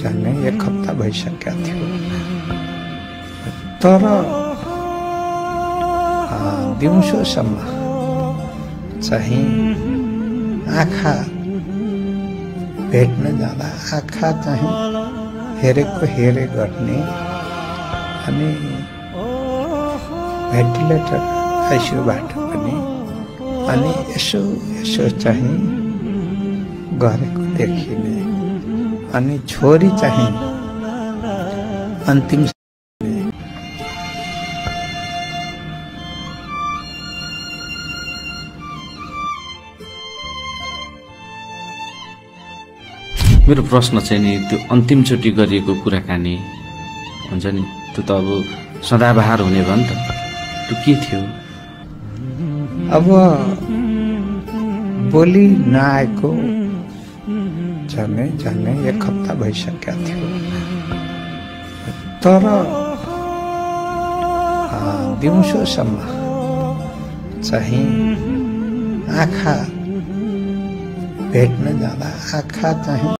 झन्डै 1 हप्ता भइसकेको थियो। तर दिउँसोसम्म चाहिँ आँखा भेट्न जाँदा आँखा चाहिँ हेरेको हेरे गर्ने, अनि भेन्टिलेटर आइसियूबाट पनि अनि यसो यसो चाहिँ गरेको देखिने, अनि छोरी चाहिँ अन्तिम मेरो प्रश्न चाहिँ नि त्यो अन्तिमचोटि गरिएको कुराकानी हुन्छ नि, त्यो त अब सदाबहार हुने भयो नि त, त्यो के थियो? अब बोली नआएको झन्डै 1 हप्ता भइसकेको थियो। तर दिउँसोसम्म चाहिँ आँखा भेट्न जाँदा आँखा चाहिँ